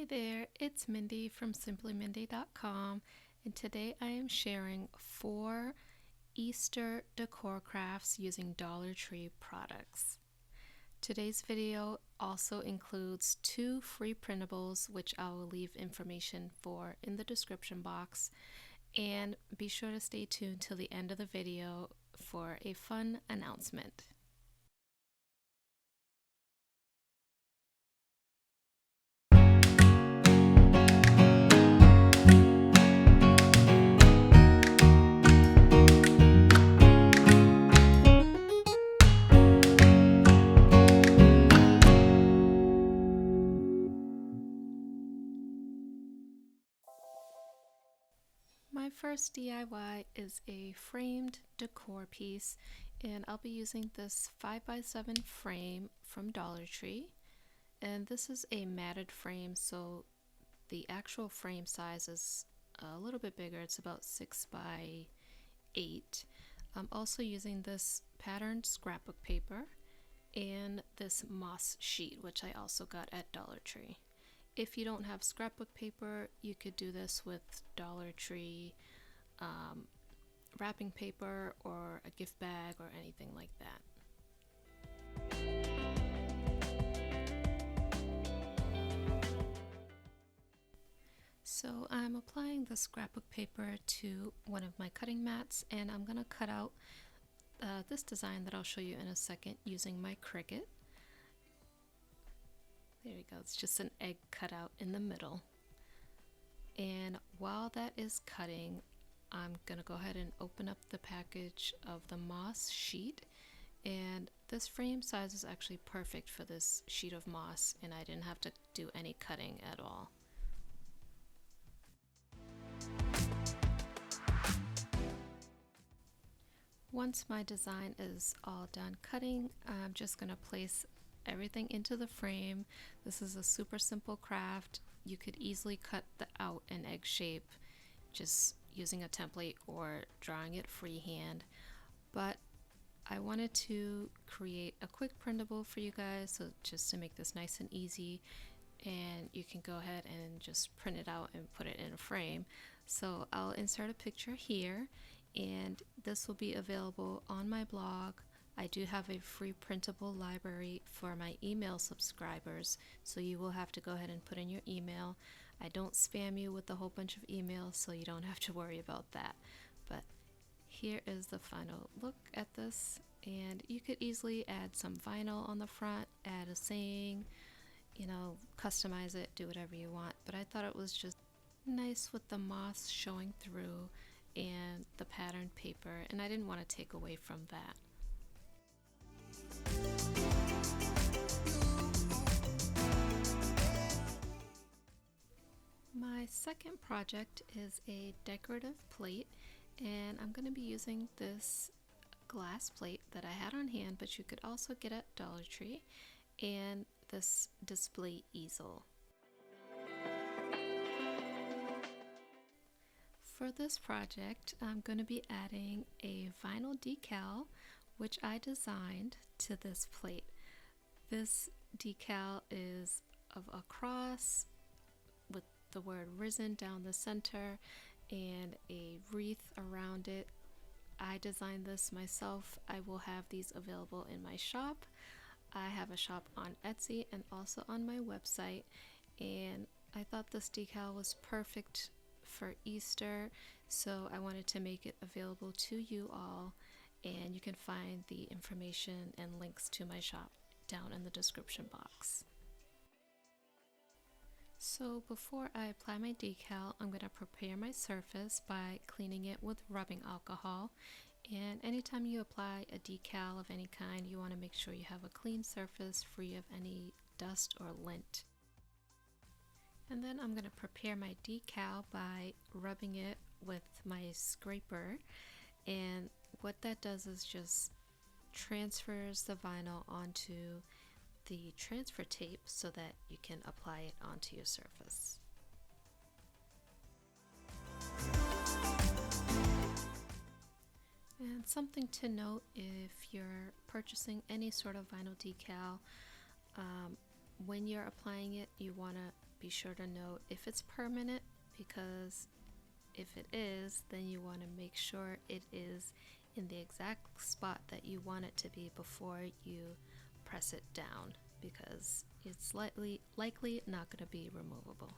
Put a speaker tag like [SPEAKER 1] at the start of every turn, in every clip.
[SPEAKER 1] Hey there, it's Mindy from simplymindy.com, and today I am sharing 4 Easter decor crafts using Dollar Tree products. Today's video also includes 2 free printables, which I will leave information for in the description box, and be sure to stay tuned till the end of the video for a fun announcement. My first DIY is a framed decor piece, and I'll be using this 5x7 frame from Dollar Tree. And this is a matted frame, so the actual frame size is a little bit bigger. It's about 6x8. I'm also using this patterned scrapbook paper and this moss sheet, which I also got at Dollar Tree. If you don't have scrapbook paper, you could do this with Dollar Tree wrapping paper or a gift bag or anything like that. So I'm applying the scrapbook paper to one of my cutting mats, and I'm going to cut out this design that I'll show you in a second using my Cricut. There we go, it's just an egg cut out in the middle. And while that is cutting, I'm going to go ahead and open up the package of the moss sheet. And this frame size is actually perfect for this sheet of moss, and I didn't have to do any cutting at all. Once my design is all done cutting, I'm just going to place everything into the frame. This is a super simple craft. You could easily cut out an egg shape just using a template or drawing it freehand, but I wanted to create a quick printable for you guys, so just to make this nice and easy, and you can go ahead and just print it out and put it in a frame. So I'll insert a picture here, and this will be available on my blog. I do have a free printable library for my email subscribers, so you will have to go ahead and put in your email. I don't spam you with a whole bunch of emails, so you don't have to worry about that. But here is the final look at this, and you could easily add some vinyl on the front, add a saying, you know, customize it, do whatever you want. But I thought it was just nice with the moss showing through and the patterned paper, and I didn't want to take away from that. My second project is a decorative plate, and I'm going to be using this glass plate that I had on hand, but you could also get at Dollar Tree, and this display easel. For this project, I'm going to be adding a vinyl decal, which I designed to this plate. This decal is of a cross with the word risen down the center and a wreath around it. I designed this myself. I will have these available in my shop. I have a shop on Etsy and also on my website, and I thought this decal was perfect for Easter, so I wanted to make it available to you all, and you can find the information and links to my shop down in the description box. So before I apply my decal, I'm going to prepare my surface by cleaning it with rubbing alcohol. And anytime you apply a decal of any kind, you want to make sure you have a clean surface free of any dust or lint. And then I'm going to prepare my decal by rubbing it with my scraper, and what that does is just transfers the vinyl onto the transfer tape so that you can apply it onto your surface. And something to note, if you're purchasing any sort of vinyl decal, when you're applying it, you want to be sure to note if it's permanent, because if it is, then you want to make sure it is in the exact spot that you want it to be before you press it down, because it's likely not going to be removable.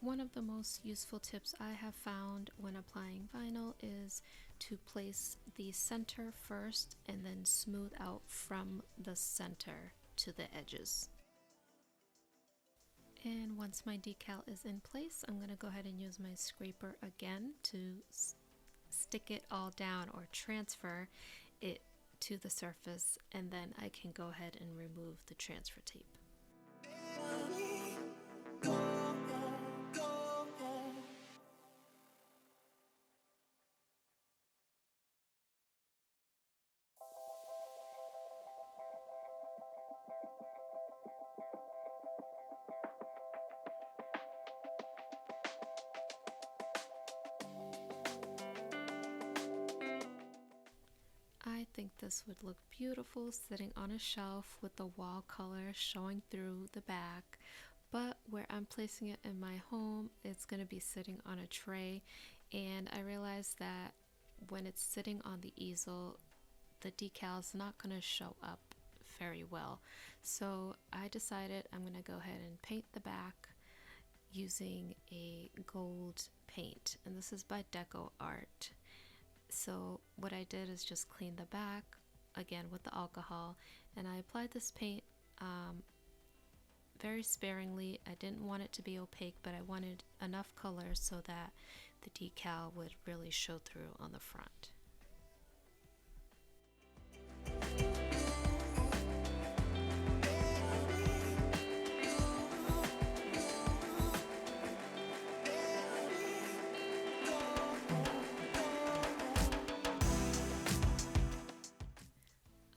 [SPEAKER 1] One of the most useful tips I have found when applying vinyl is to place the center first and then smooth out from the center to the edges. And once my decal is in place, I'm going to go ahead and use my scraper again to stick it all down or transfer it to the surface, and then I can go ahead and remove the transfer tape. I think this would look beautiful sitting on a shelf with the wall color showing through the back, but where I'm placing it in my home, it's going to be sitting on a tray, and I realized that when it's sitting on the easel, the decal is not going to show up very well. So I decided I'm going to go ahead and paint the back using a gold paint, and this is by Decor art. So what I did is just clean the back again with the alcohol, and I applied this paint very sparingly. I didn't want it to be opaque, but I wanted enough color so that the decal would really show through on the front.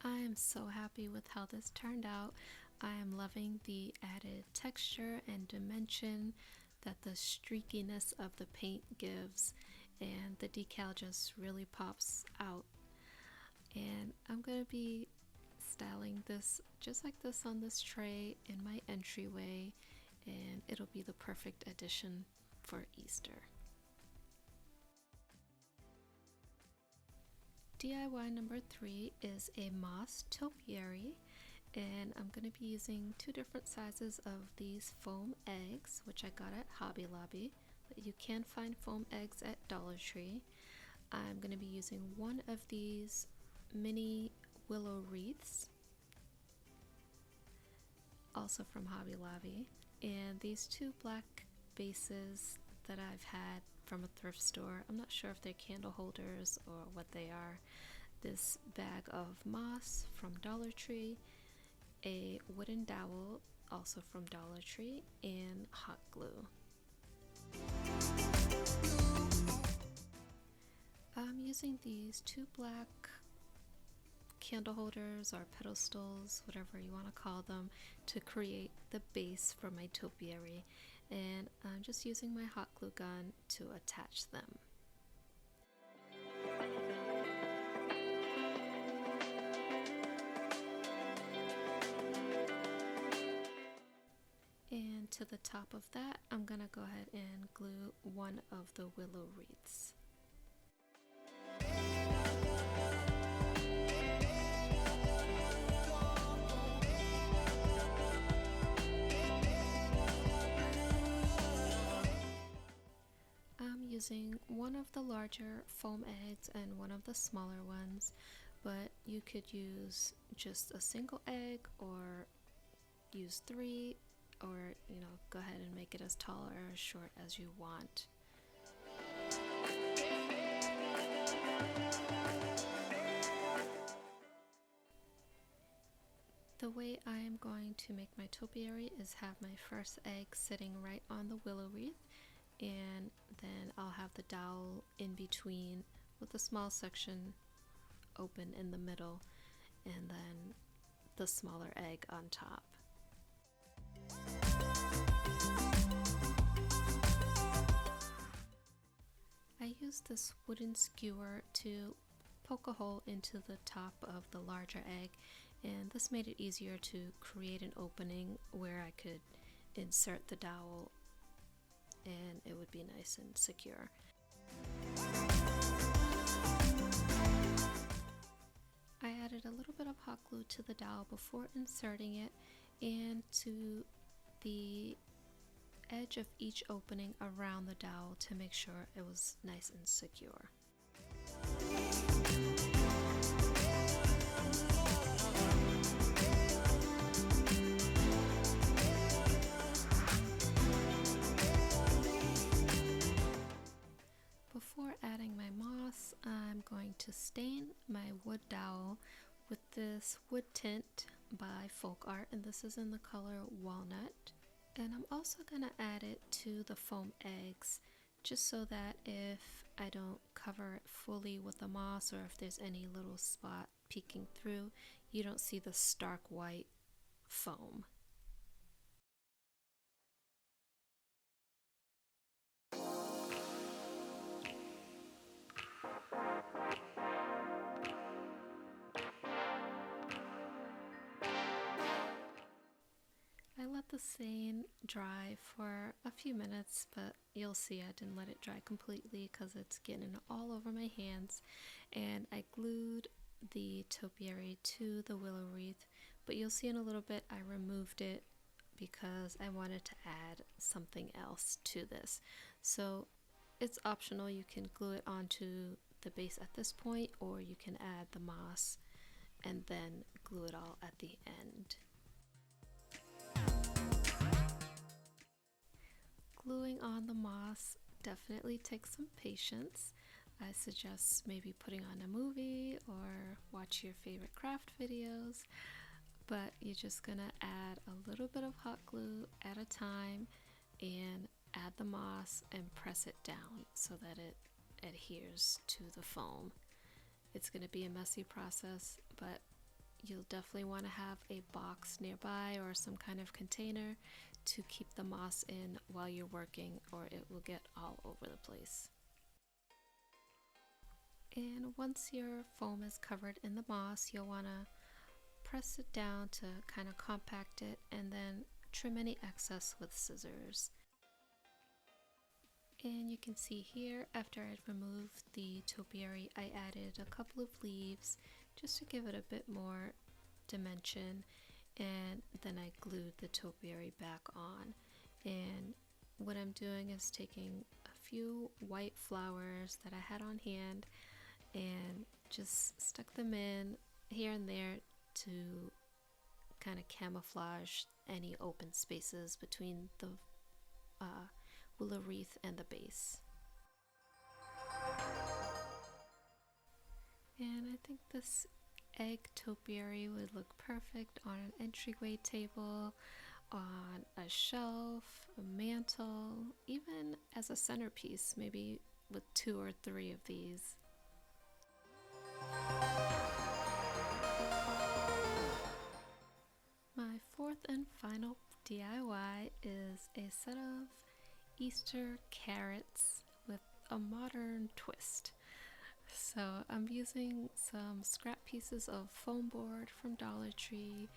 [SPEAKER 1] I am so happy with how this turned out. I am loving the added texture and dimension that the streakiness of the paint gives, and the decal just really pops out. And I'm going to be styling this just like this on this tray in my entryway, and it'll be the perfect addition for Easter. DIY number 3 is a moss topiary, and I'm going to be using 2 different sizes of these foam eggs, which I got at Hobby Lobby, but you can find foam eggs at Dollar Tree. I'm going to be using one of these mini willow wreaths, also from Hobby Lobby, and these 2 black vases that I've had from a thrift store. I'm not sure if they're candle holders or what they are. This bag of moss from Dollar Tree, a wooden dowel also from Dollar Tree, and hot glue. I'm using these 2 black candle holders or pedestals, whatever you want to call them, to create the base for my topiary, and I'm just using my hot glue gun to attach them. And to the top of that, I'm gonna go ahead and glue one of the willow wreaths. I'm using one of the larger foam eggs and one of the smaller ones, but you could use just a single egg or use 3, or go ahead and make it as tall or as short as you want. The way I am going to make my topiary is have my first egg sitting right on the willow wreath, and then I'll have the dowel in between with a small section open in the middle, and then the smaller egg on top. I used this wooden skewer to poke a hole into the top of the larger egg, and this made it easier to create an opening where I could insert the dowel and it would be nice and secure. I added a little bit of hot glue to the dowel before inserting it and to the edge of each opening around the dowel to make sure it was nice and secure. Before adding my moss, I'm going to stain my wood dowel with this wood tint by Folk Art, and this is in the color Walnut. And I'm also going to add it to the foam eggs, just so that if I don't cover it fully with the moss, or if there's any little spot peeking through, you don't see the stark white foam. I let the stain dry for a few minutes, but you'll see I didn't let it dry completely because it's getting all over my hands. And I glued the topiary to the willow wreath, but you'll see in a little bit I removed it because I wanted to add something else to this. So it's optional, you can glue it onto the base at this point, or you can add the moss and then glue it all at the end. Gluing on the moss definitely takes some patience. I suggest maybe putting on a movie or watch your favorite craft videos, but you're just gonna add a little bit of hot glue at a time and add the moss and press it down so that it adheres to the foam. It's gonna be a messy process, but you'll definitely want to have a box nearby or some kind of container to keep the moss in while you're working, or it will get all over the place. And once your foam is covered in the moss, you'll want to press it down to kind of compact it and then trim any excess with scissors. And you can see here, after I'd removed the topiary, I added a couple of leaves just to give it a bit more dimension, and then I glued the topiary back on. And what I'm doing is taking a few white flowers that I had on hand and just stuck them in here and there to kind of camouflage any open spaces between the willow wreath and the base. And I think this egg topiary would look perfect on an entryway table, on a shelf, a mantle, even as a centerpiece, maybe with 2 or 3 of these. My fourth and final DIY is a set of Easter carrots with a modern twist. So I'm using some scrap pieces of foam board from Dollar Tree,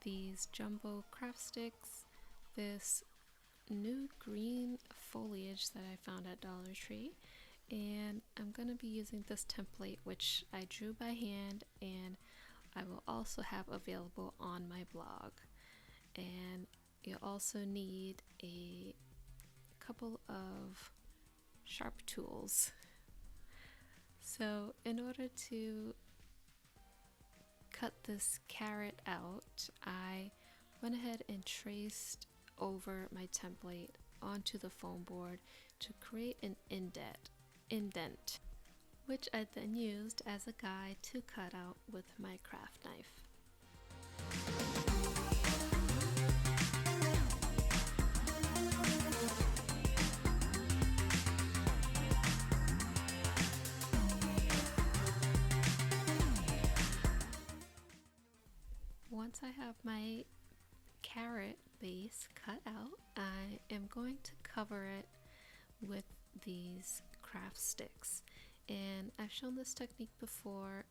[SPEAKER 1] these jumbo craft sticks, this new green foliage that I found at Dollar Tree, and I'm going to be using this template which I drew by hand and I will also have available on my blog. And you also need a couple of sharp tools. So in order to cut this carrot out, I went ahead and traced over my template onto the foam board to create an indent, which I then used as a guide to cut out with my craft knife. Once I have my carrot base cut out, I am going to cover it with these craft sticks. And I've shown this technique before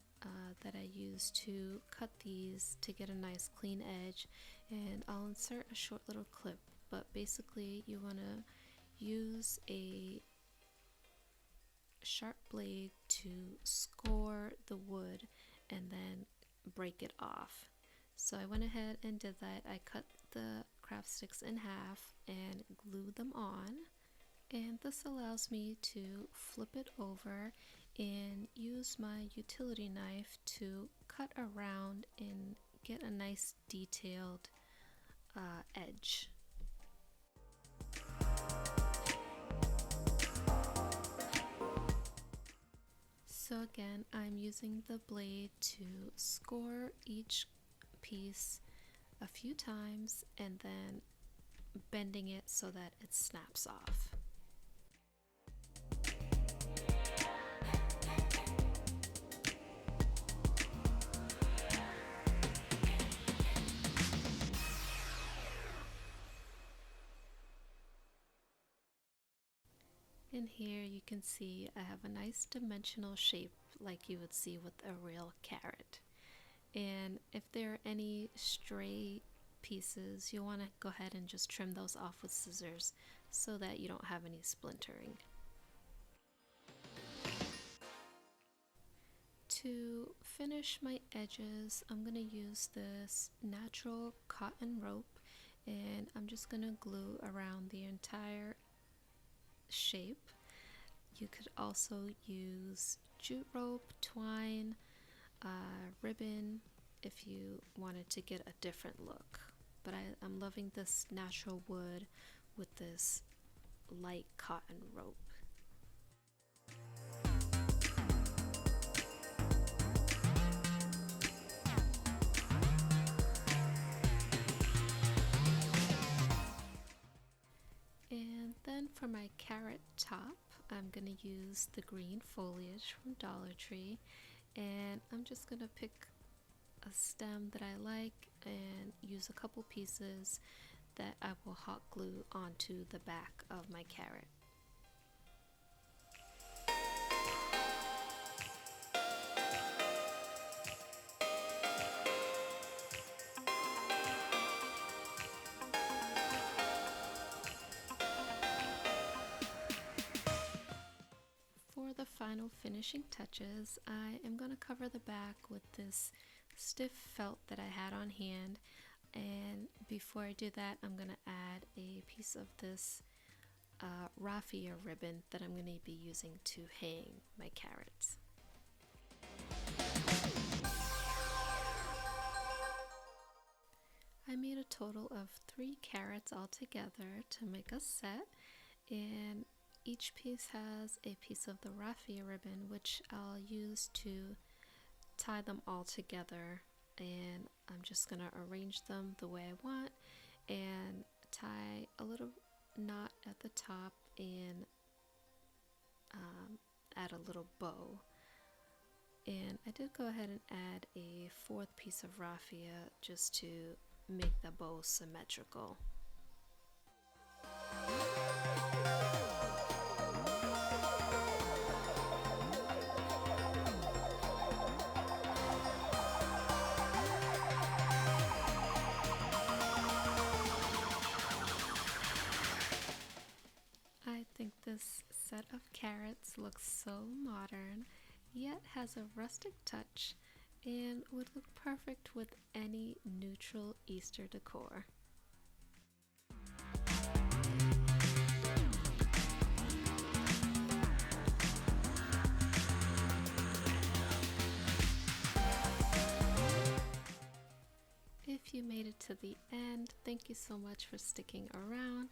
[SPEAKER 1] that I use to cut these to get a nice clean edge, and I'll insert a short little clip. But basically you want to use a sharp blade to score the wood and then break it off. So I went ahead and did that. I cut the craft sticks in half and glued them on, and this allows me to flip it over and use my utility knife to cut around and get a nice detailed edge. So again, I'm using the blade to score each piece a few times and then bending it so that it snaps off. In here you can see I have a nice dimensional shape like you would see with a real carrot. And if there are any stray pieces, you'll want to go ahead and just trim those off with scissors so that you don't have any splintering. To finish my edges, I'm going to use this natural cotton rope, and I'm just going to glue around the entire shape. You could also use jute rope, twine, ribbon if you wanted to get a different look. But I'm loving this natural wood with this light cotton rope. And then for my carrot top, I'm going to use the green foliage from Dollar Tree, and I'm just going to pick a stem that I like and use a couple pieces that I will hot glue onto the back of my carrot. For the final finishing touches, I am going to cover the back with this stiff felt that I had on hand, and before I do that, I'm going to add a piece of this raffia ribbon that I'm going to be using to hang my carrots. I made a total of 3 carrots all together to make a set, and each piece has a piece of the raffia ribbon, which I'll use to tie them all together. And I'm just going to arrange them the way I want and tie a little knot at the top and add a little bow. And I did go ahead and add a 4th piece of raffia just to make the bow symmetrical. I think this set of carrots looks so modern, yet has a rustic touch, and would look perfect with any neutral Easter decor. If you made it to the end, thank you so much for sticking around.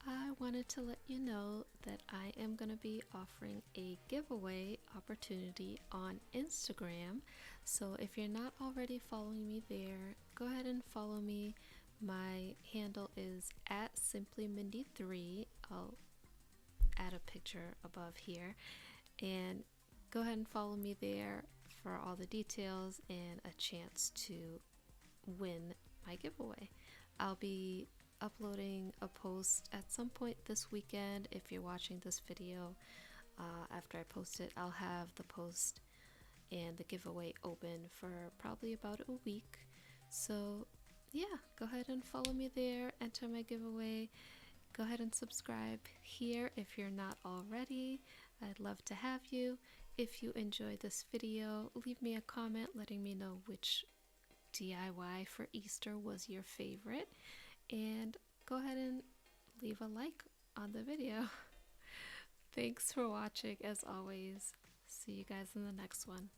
[SPEAKER 1] I wanted to let you know that I am going to be offering a giveaway opportunity on Instagram. So if you're not already following me there, go ahead and follow me. My handle is @simplymindy3. I'll add a picture above here, and go ahead and follow me there for all the details and a chance to win my giveaway. I'll be uploading a post at some point this weekend. If you're watching this video after I post it, I'll have the post and the giveaway open for probably about a week. So yeah, go ahead and follow me there, enter my giveaway. Go ahead and subscribe here if you're not already. I'd love to have you. If you enjoyed this video, leave me a comment letting me know which DIY for Easter was your favorite, and go ahead and leave a like on the video. Thanks for watching as always. See you guys in the next one.